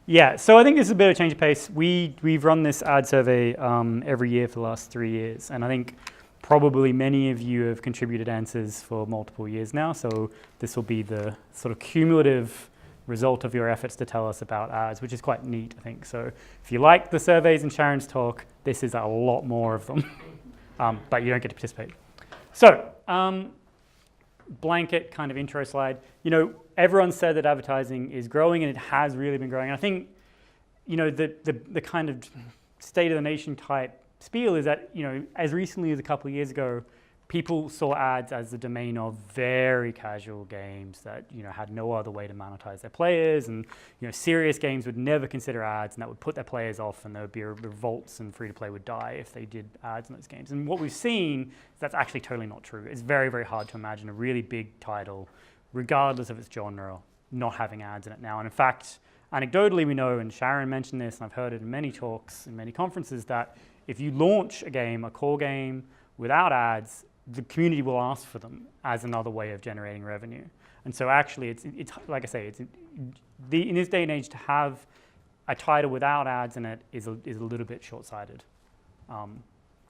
Yeah, so I think this is a bit of a change of pace. We've run this ad survey every year for the last 3 years, and I think probably many of you have contributed answers for multiple years now, so this will be the sort of cumulative result of your efforts to tell us about ads, which is quite neat, I think. So if you like the surveys and Sharon's talk, this is a lot more of them, but you don't get to participate. So, blanket kind of intro slide. You know, everyone said that advertising is growing, and it has really been growing. I think, you know, the kind of state of the nation type spiel is that, you know, as recently as a couple of years ago, people saw ads as the domain of very casual games that, you know, had no other way to monetize their players, and, you know, serious games would never consider ads, and that would put their players off, and there would be revolts, and free-to-play would die if they did ads in those games. And what we've seen is that's actually totally not true. It's very, very hard to imagine a really big title, regardless of its genre, not having ads in it now. And in fact, anecdotally, we know, and Sharon mentioned this, and I've heard it in many talks, in many conferences, that if you launch a game, a core game, without ads, the community will ask for them as another way of generating revenue. And so actually, it's like I say, in this day and age, to have a title without ads in it is a little bit short-sighted.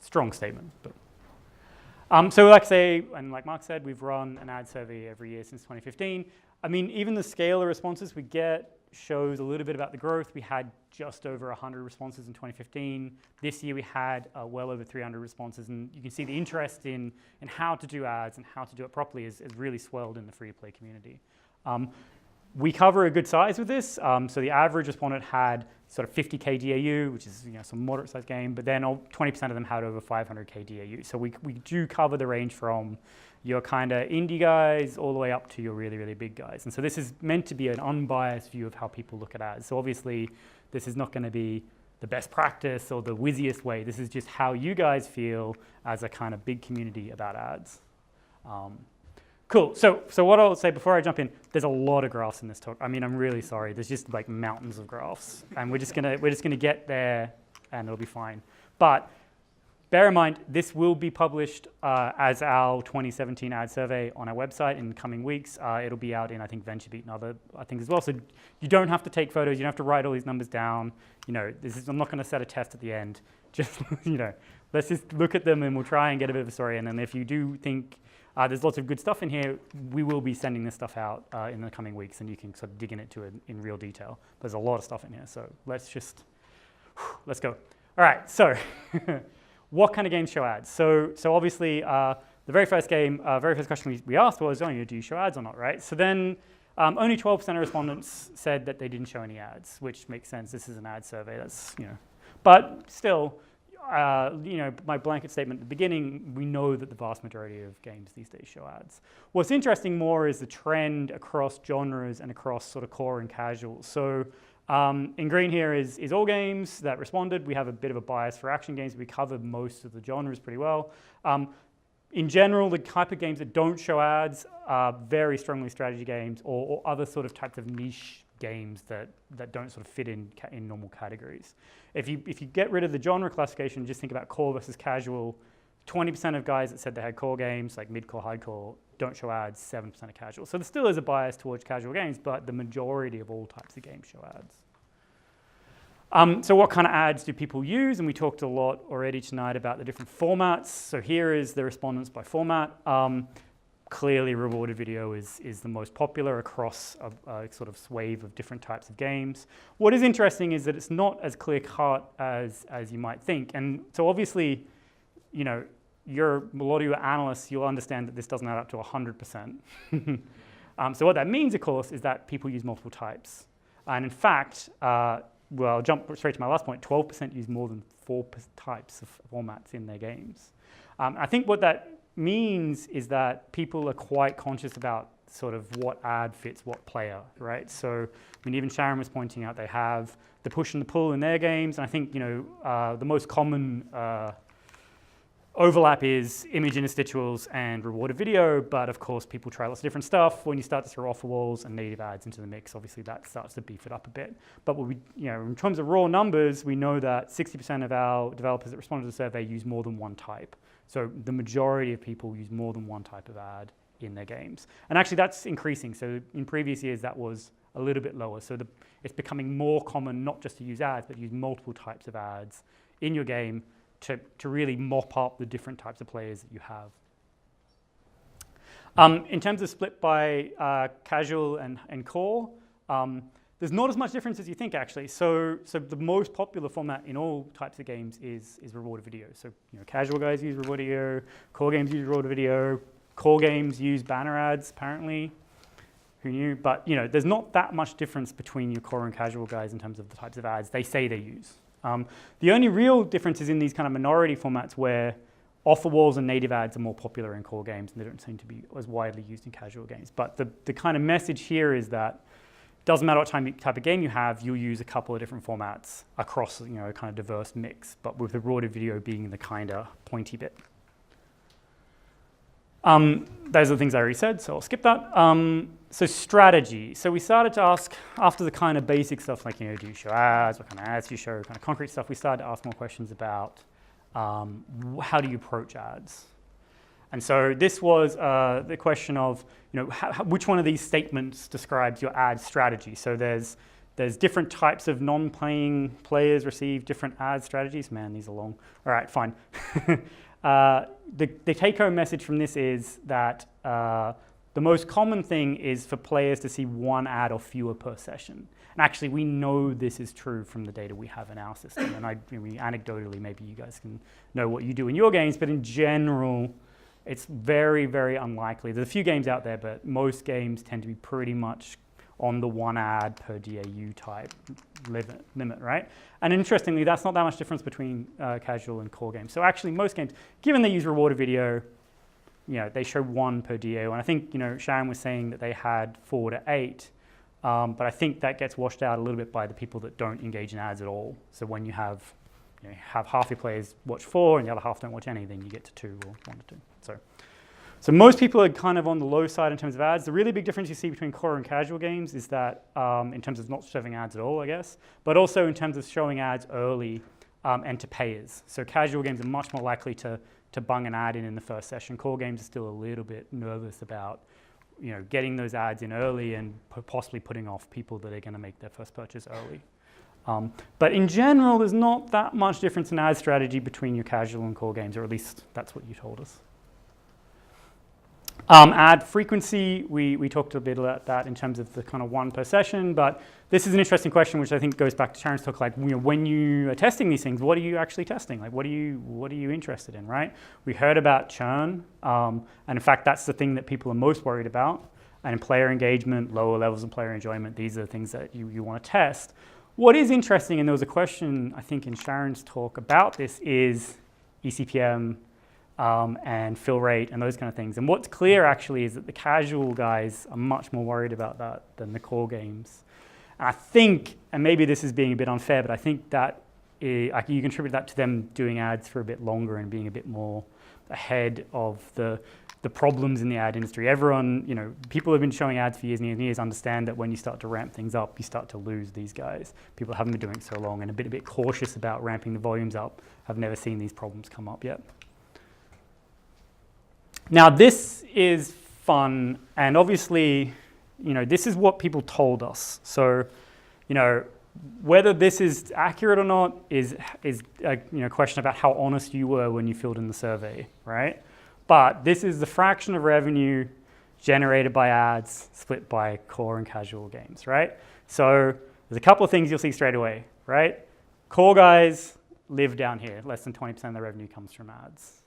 Strong statement. But. So like I say, and like Mark said, we've run an ad survey every year since 2015. I mean, even the scale of responses we get shows a little bit about the growth. We had just over 100 responses in 2015. This year we had well over 300 responses, and you can see the interest in how to do ads and how to do it properly is really swelled in the free-to-play community. We cover a good size with this. So the average respondent had sort of 50K DAU, which is, you know, some moderate-sized game, but then 20% of them had over 500K DAU. So we do cover the range from your kind of indie guys all the way up to your really, really big guys. And so this is meant to be an unbiased view of how people look at ads. So obviously, this is not going to be the best practice or the whizziest way. This is just how you guys feel as a kind of big community about ads. Cool. So what I'll say before I jump in, there's a lot of graphs in this talk. I mean, I'm really sorry. There's just like mountains of graphs, and we're just gonna get there, and it'll be fine. But bear in mind, this will be published as our 2017 ad survey on our website in the coming weeks. It'll be out in, I think, VentureBeat and other things as well. So you don't have to take photos. You don't have to write all these numbers down. You know, I'm not going to set a test at the end. Just, you know, let's just look at them, and we'll try and get a bit of a story. And then if you do think there's lots of good stuff in here, we will be sending this stuff out in the coming weeks, and you can sort of dig into it in real detail. There's a lot of stuff in here. So let's go. All right, so what kind of games show ads? So obviously, the very first question we asked was, do you show ads or not, right? So then only 12% of respondents said that they didn't show any ads, which makes sense. This is an ad survey. That's, you know, but still, you know, my blanket statement at the beginning, we know that the vast majority of games these days show ads. What's interesting more is the trend across genres and across sort of core and casual. So in green here is all games that responded. We have a bit of a bias for action games. We covered most of the genres pretty well. In general, the type of games that don't show ads are very strongly strategy games or other sort of types of niche games that don't sort of fit in normal categories. If you get rid of the genre classification, just think about core versus casual, 20% of guys that said they had core games, like mid-core, hardcore, don't show ads, 7% of casual. So there still is a bias towards casual games, but the majority of all types of games show ads. So what kind of ads do people use? And we talked a lot already tonight about the different formats. So here is the respondents by format. Clearly, rewarded video is the most popular across a sort of swathe of different types of games. What is interesting is that it's not as clear-cut as you might think. And so obviously, you know, a lot of you are analysts, you'll understand that this doesn't add up to 100%. So what that means, of course, is that people use multiple types. And in fact, well, I'll jump straight to my last point, 12% use more than 4 types of formats in their games. I think what that means is that people are quite conscious about sort of what ad fits what player, right? So, I mean, even Sharon was pointing out they have the push and the pull in their games, and I think, you know, the most common overlap is image interstitials and rewarded video, but of course people try lots of different stuff. When you start to throw offer walls and native ads into the mix, obviously that starts to beef it up a bit. But what we, you know, in terms of raw numbers, we know that 60% of our developers that responded to the survey use more than one type. So the majority of people use more than one type of ad in their games. And actually that's increasing. So in previous years that was a little bit lower. So it's becoming more common not just to use ads, but to use multiple types of ads in your game to really mop up the different types of players that you have. In terms of split by casual and core, there's not as much difference as you think, actually. So the most popular format in all types of games is rewarded video. So casual guys use rewarded video, core games use rewarded video, core games use banner ads, apparently. Who knew? But there's not that much difference between your core and casual guys in terms of the types of ads they say they use. The only real difference is in these kind of minority formats where offer walls and native ads are more popular in core games, and they don't seem to be as widely used in casual games. But the kind of message here is that it doesn't matter what type of game you have, you'll use a couple of different formats across a kind of diverse mix, but with the rewarded video being the kind of pointy bit. Those are the things I already said, so I'll skip that. So strategy. So we started to ask, after the kind of basic stuff like, do you show ads, what kind of ads do you show, kind of concrete stuff, we started to ask more questions about how do you approach ads? And so this was the question of, which one of these statements describes your ad strategy? So there's different types of non-playing players receive different ad strategies. Man, these are long. All right, fine. The take-home message from this is that the most common thing is for players to see one ad or fewer per session. And actually, we know this is true from the data we have in our system. And anecdotally, maybe you guys can know what you do in your games, but in general, it's very, very unlikely. There's a few games out there, but most games tend to be pretty much on the one ad per DAU type limit, right? And interestingly, that's not that much difference between casual and core games. So actually, most games, given they use rewarded video, they show one per DAU. And I think, Sharon was saying that they had 4 to 8. But I think that gets washed out a little bit by the people that don't engage in ads at all. So when you have half your players watch 4 and the other half don't watch any, then you get to 2 or 1 to 2. So most people are kind of on the low side in terms of ads. The really big difference you see between core and casual games is that in terms of not serving ads at all, I guess, but also in terms of showing ads early and to payers. So casual games are much more likely to bung an ad in the first session. Core games are still a little bit nervous about getting those ads in early and possibly putting off people that are going to make their first purchase early. But in general, there's not that much difference in ad strategy between your casual and core games, or at least that's what you told us. Ad frequency, we talked a bit about that in terms of the kind of 1 per session, but this is an interesting question, which I think goes back to Sharon's talk, like, when you are testing these things, what are you actually testing? Like, what are you interested in, right? We heard about churn, and in fact, that's the thing that people are most worried about. And in player engagement, lower levels of player enjoyment, these are the things that you want to test. What is interesting, and there was a question, I think, in Sharon's talk about this, is eCPM, and fill rate and those kind of things. And what's clear actually is that the casual guys are much more worried about that than the core games. And I think, and maybe this is being a bit unfair, but I think that you contribute that to them doing ads for a bit longer and being a bit more ahead of the problems in the ad industry. Everyone, people who have been showing ads for years and years and years understand that when you start to ramp things up, you start to lose these guys. People haven't been doing it so long and a bit cautious about ramping the volumes up have never seen these problems come up yet. Now, this is fun, and obviously, this is what people told us. So, whether this is accurate or not is a question about how honest you were when you filled in the survey, right? But this is the fraction of revenue generated by ads split by core and casual games, right? So there's a couple of things you'll see straight away, right? Core guys live down here. Less than 20% of their revenue comes from ads.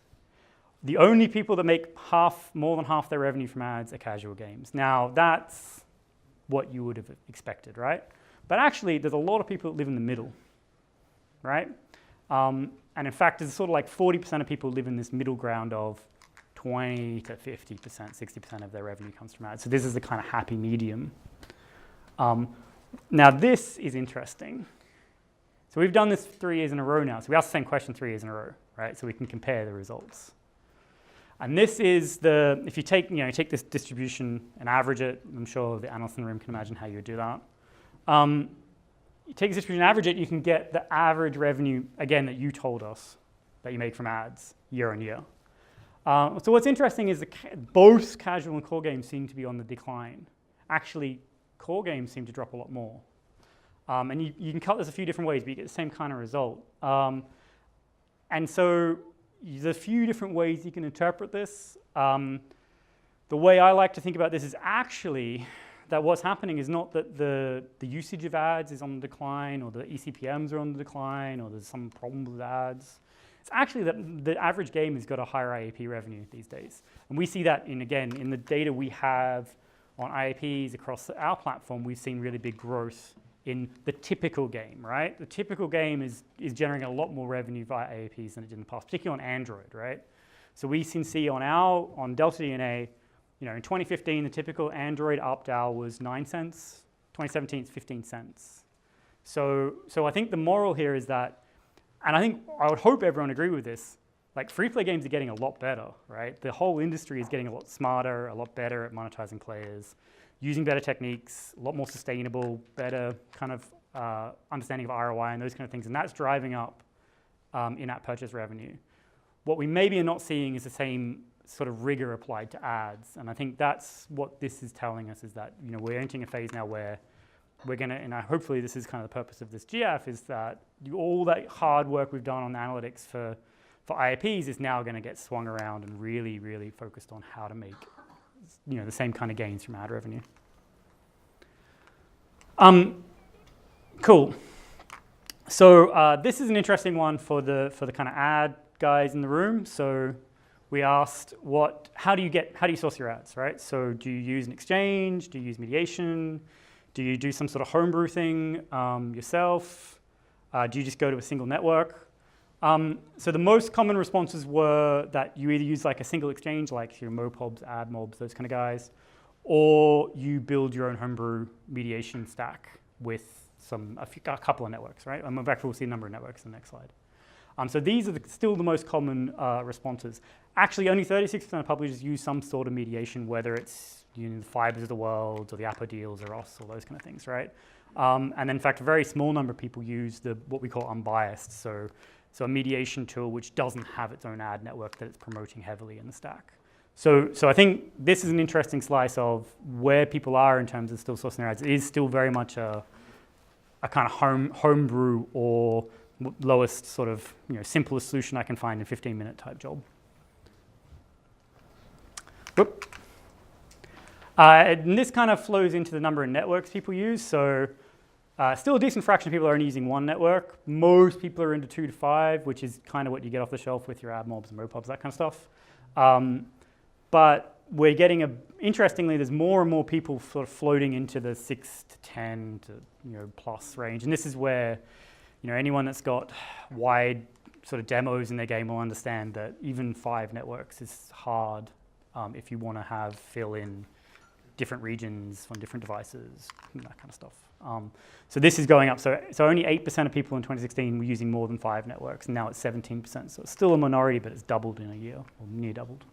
The only people that make more than half their revenue from ads are casual games. Now, that's what you would have expected, right? But actually, there's a lot of people that live in the middle, right? And in fact, there's sort of like 40% of people live in this middle ground of 20 to 50%, 60% of their revenue comes from ads. So this is the kind of happy medium. Now, this is interesting. So we've done this 3 years in a row now. So we asked the same question 3 years in a row, right? So we can compare the results. And this is if you take this distribution and average it, I'm sure the analysts in the room can imagine how you would do that. You take this distribution and average it, you can get the average revenue, again, that you told us that you make from ads year on year. So what's interesting is both casual and core games seem to be on the decline. Actually, core games seem to drop a lot more. And you can cut this a few different ways, but you get the same kind of result. And so there's a few different ways you can interpret this. The way I like to think about this is actually that what's happening is not that the usage of ads is on the decline, or the eCPMs are on the decline, or there's some problem with ads. It's actually that the average game has got a higher IAP revenue these days. And we see that, again, in the data we have on IAPs across our platform, we've seen really big growth in the typical game, right? The typical game is generating a lot more revenue via IAPs than it did in the past, particularly on Android, right? So we can see on deltaDNA, in 2015, the typical Android ARPDAU was 9 cents. 2017, it's 15 cents. So I think the moral here is that, and I would hope everyone agree with this, like free-play games are getting a lot better, right? The whole industry is getting a lot smarter, a lot better at monetizing players, using better techniques, a lot more sustainable, better kind of understanding of ROI and those kind of things, and that's driving up in-app purchase revenue. What we maybe are not seeing is the same sort of rigor applied to ads, and I think that's what this is telling us, is that we're entering a phase now where we're going to, and hopefully this is kind of the purpose of this GIAF, is that all that hard work we've done on analytics for IAPs is now going to get swung around and really, really focused on how to make the same kind of gains from ad revenue. Cool. So this is an interesting one for the kind of ad guys in the room. So we asked, how do you source your ads, right? So do you use an exchange? Do you use mediation? Do you do some sort of homebrew thing yourself? Do you just go to a single network? So the most common responses were that you either use like a single exchange, like Mopobs, AdMobs, those kind of guys, or you build your own homebrew mediation stack with a couple of networks, right? In fact, we'll see a number of networks in the next slide. So these are still the most common responses. Actually, only 36% of publishers use some sort of mediation, whether it's the Fibers of the world, or the Apple deals, or us, or those kind of things, right? And then, in fact, a very small number of people use what we call unbiased, so a mediation tool which doesn't have its own ad network that it's promoting heavily in the stack. So I think this is an interesting slice of where people are in terms of still sourcing their ads. It is still very much a kind of homebrew or lowest sort of simplest solution I can find in 15-minute type job. Whoop. And this kind of flows into the number of networks people use. So still a decent fraction of people are only using one network. Most people are into 2 to 5, which is kind of what you get off the shelf with your AdMobs and Mopobs, that kind of stuff. But we're getting interestingly, there's more and more people sort of floating into the 6 to 10 to plus range. And this is where anyone that's got wide sort of demos in their game will understand that even 5 networks is hard if you want to fill in different regions on different devices, that kind of stuff. So this is going up. So only 8% of people in 2016 were using more than 5 networks, and now it's 17%. So it's still a minority, but it's doubled in a year, or near doubled.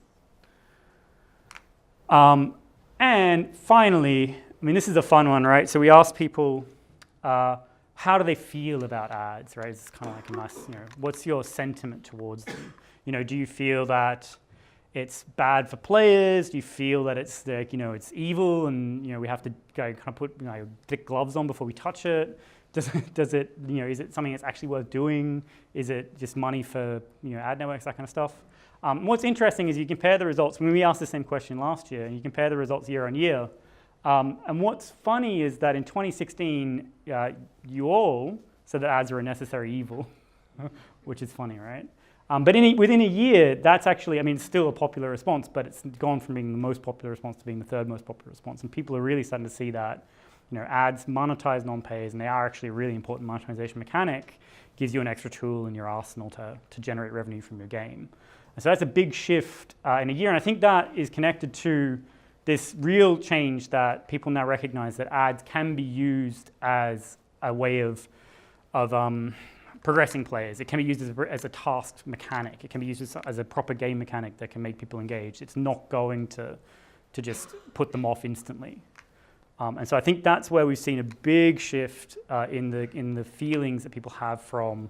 And finally, this is a fun one, right? So we asked people, how do they feel about ads, right? It's kind of like a nice, what's your sentiment towards them? Do you feel that it's bad for players? Do you feel that it's it's evil and we have to go kind of put thick gloves on before we touch it? Does it is it something that's actually worth doing? Is it just money for ad networks, that kind of stuff? What's interesting is you compare the results. When we asked the same question last year, and you compare the results year on year. And what's funny is that in 2016, you all said that ads are a necessary evil, which is funny, right? But within a year, that's actually, it's still a popular response, but it's gone from being the most popular response to being the 3rd most popular response. And people are really starting to see that ads monetize non-pays, and they are actually a really important monetization mechanic. Gives you an extra tool in your arsenal to generate revenue from your game. And so that's a big shift in a year, and I think that is connected to this real change that people now recognize that ads can be used as a way of progressing players. It can be used as a tasked mechanic. It can be used as a proper game mechanic that can make people engaged. It's not going to just put them off instantly. And so I think that's where we've seen a big shift in the feelings that people have from,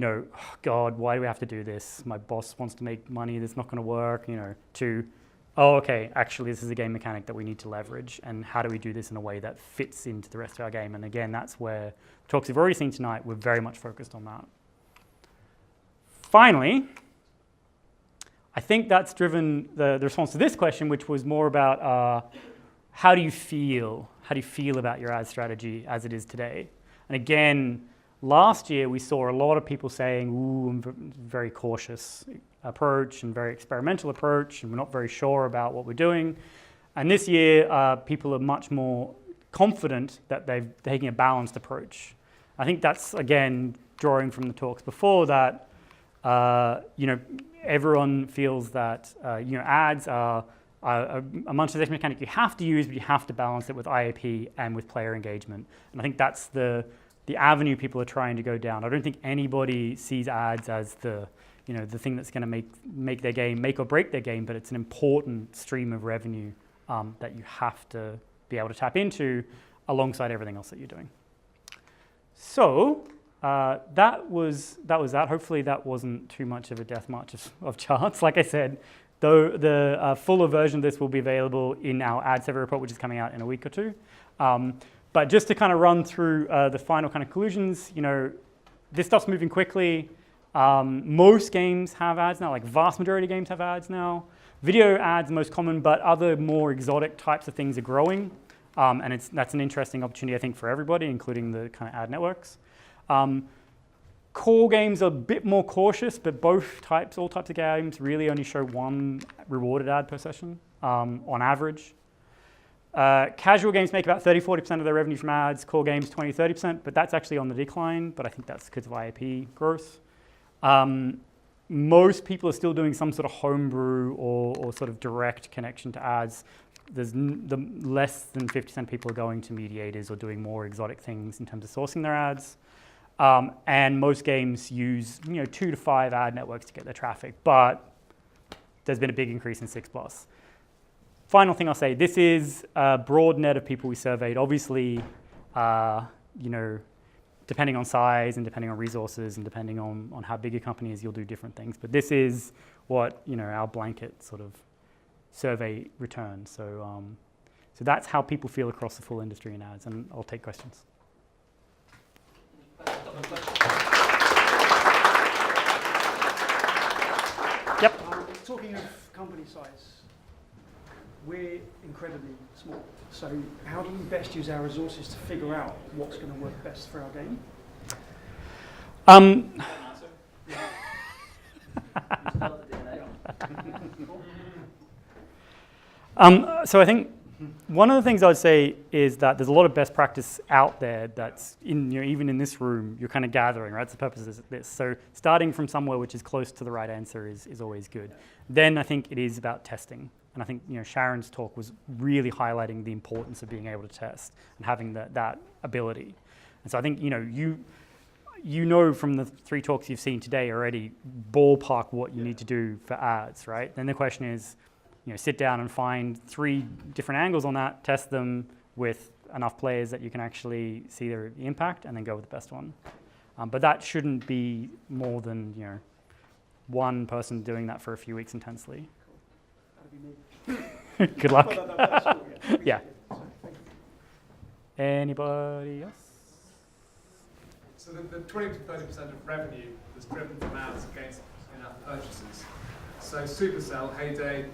oh, God, why do we have to do this? My boss wants to make money. That's not going to work. To oh, okay, actually this is a game mechanic that we need to leverage, and how do we do this in a way that fits into the rest of our game? And again, that's where the talks we've already seen tonight, we're very much focused on that. Finally, I think that's driven the response to this question, which was more about how do you feel? How do you feel about your ad strategy as it is today? And again, last year we saw a lot of people saying, ooh, I'm very cautious approach and very experimental approach, and we're not very sure about what we're doing. And this year, people are much more confident that they're taking a balanced approach. I think that's, again, drawing from the talks before that, everyone feels that, ads are a monetization mechanic you have to use, but you have to balance it with IAP and with player engagement. And I think that's the avenue people are trying to go down. I don't think anybody sees ads as the thing that's going to make their game, make or break their game, but it's an important stream of revenue that you have to be able to tap into alongside everything else that you're doing. So that was that. Hopefully that wasn't too much of a death march of charts. Like I said, though the fuller version of this will be available in our ad survey report, which is coming out in a week or two. But just to kind of run through the final kind of conclusions, this stuff's moving quickly. Most games have ads now, like vast majority of games have ads now. Video ads most common, but other more exotic types of things are growing. And that's an interesting opportunity, I think, for everybody, including the kind of ad networks. Core games are a bit more cautious, but all types of games really only show one rewarded ad per session on average. Casual games make about 30-40% of their revenue from ads, core games 20-30%, but that's actually on the decline, but I think that's because of IAP growth. Most people are still doing some sort of homebrew or sort of direct connection to ads. There's less than 50% of people are going to mediators or doing more exotic things in terms of sourcing their ads. And most games use 2 to 5 ad networks to get their traffic, but there's been a big increase in 6+. Final thing I'll say, this is a broad net of people we surveyed. Obviously, depending on size and depending on resources and depending on how big a company is, you'll do different things. But this is what our blanket sort of survey returns. So that's how people feel across the full industry in ads. And I'll take questions. Yep. Talking of company size, we're incredibly small. So how do we best use our resources to figure out what's going to work best for our game? So I think one of the things I would say is that there's a lot of best practice out there that's even in this room, you're kind of gathering, right? That's the purpose of this. So starting from somewhere which is close to the right answer is always good. Then I think it is about testing. And I think Sharon's talk was really highlighting the importance of being able to test and having that ability. And so I think you know from the 3 talks you've seen today already, ballpark what you need to do for ads, right? Then the question is, sit down and find 3 different angles on that, test them with enough players that you can actually see the impact, and then go with the best one. But that shouldn't be more than one person doing that for a few weeks intensely. Good luck. Yeah. Anybody else? So the 20 to 30% of revenue was driven from ads against in-app purchases. So Supercell, Heyday,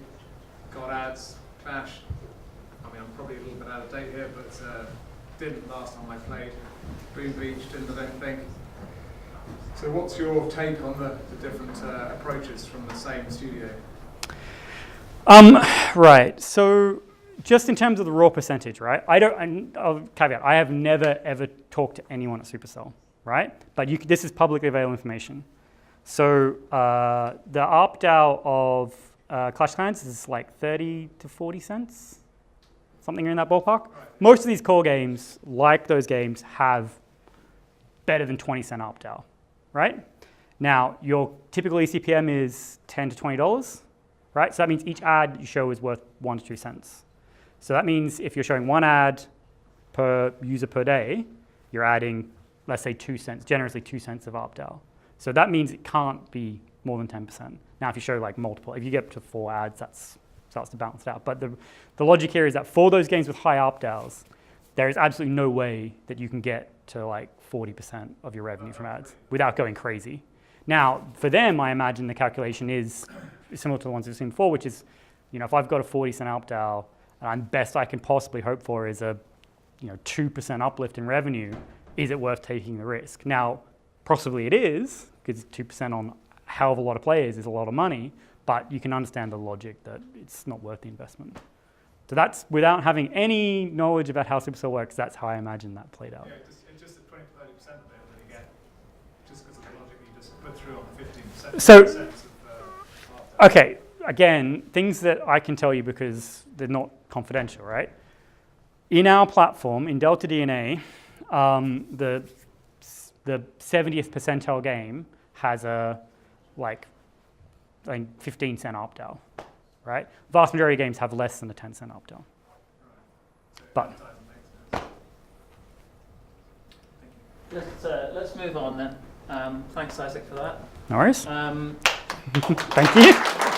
got ads, Clash. I mean, I'm probably a little bit out of date here, but didn't last time I played. Boom Beach didn't, I don't think. So what's your take on the different approaches from the same studio? Right. So just in terms of the raw percentage, right? I'll caveat, I have never ever talked to anyone at Supercell, right? But this is publicly available information. So the ARPDAU of Clash Clans is like 30 to 40 cents, something in that ballpark. Right. Most of these core games, like those games, have better than 20-cent ARPDAU, right? Now, your typical eCPM is $10 to $20, right? So that means each ad you show is worth 1 to 2 cents. So that means if you're showing 1 ad per user per day, you're adding, let's say, 2 cents, generously 2 cents of ARPDAU. So that means it can't be more than 10%. Now, if you show like multiple, if you get up to 4 ads, that's starts to balance it out. But the logic here is that for those games with high ARPDAUs, there is absolutely no way that you can get to like 40% of your revenue from ads without going crazy. Now, for them, I imagine the calculation is similar to the ones we've seen before, which is, if I've got a 40-cent ARPDAU, and best I can possibly hope for is a 2% uplift in revenue, is it worth taking the risk? Now, possibly it is, because 2% on a hell of a lot of players is a lot of money, but you can understand the logic that it's not worth the investment. So that's, without having any knowledge about how Supercell works, that's how I imagine that played out. Yeah, it's just the 20 to 30% of it that you get, just because of the logic you just put through on the 15%. So, okay, again, things that I can tell you because they're not confidential, right? In our platform, in deltaDNA, the 70th percentile game has a 15-cent ARPDAU, right? Vast majority of games have less than a 10-cent ARPDAU. Right. So But Let's move on then. Thanks, Isaac, for that. no worries. Thank you.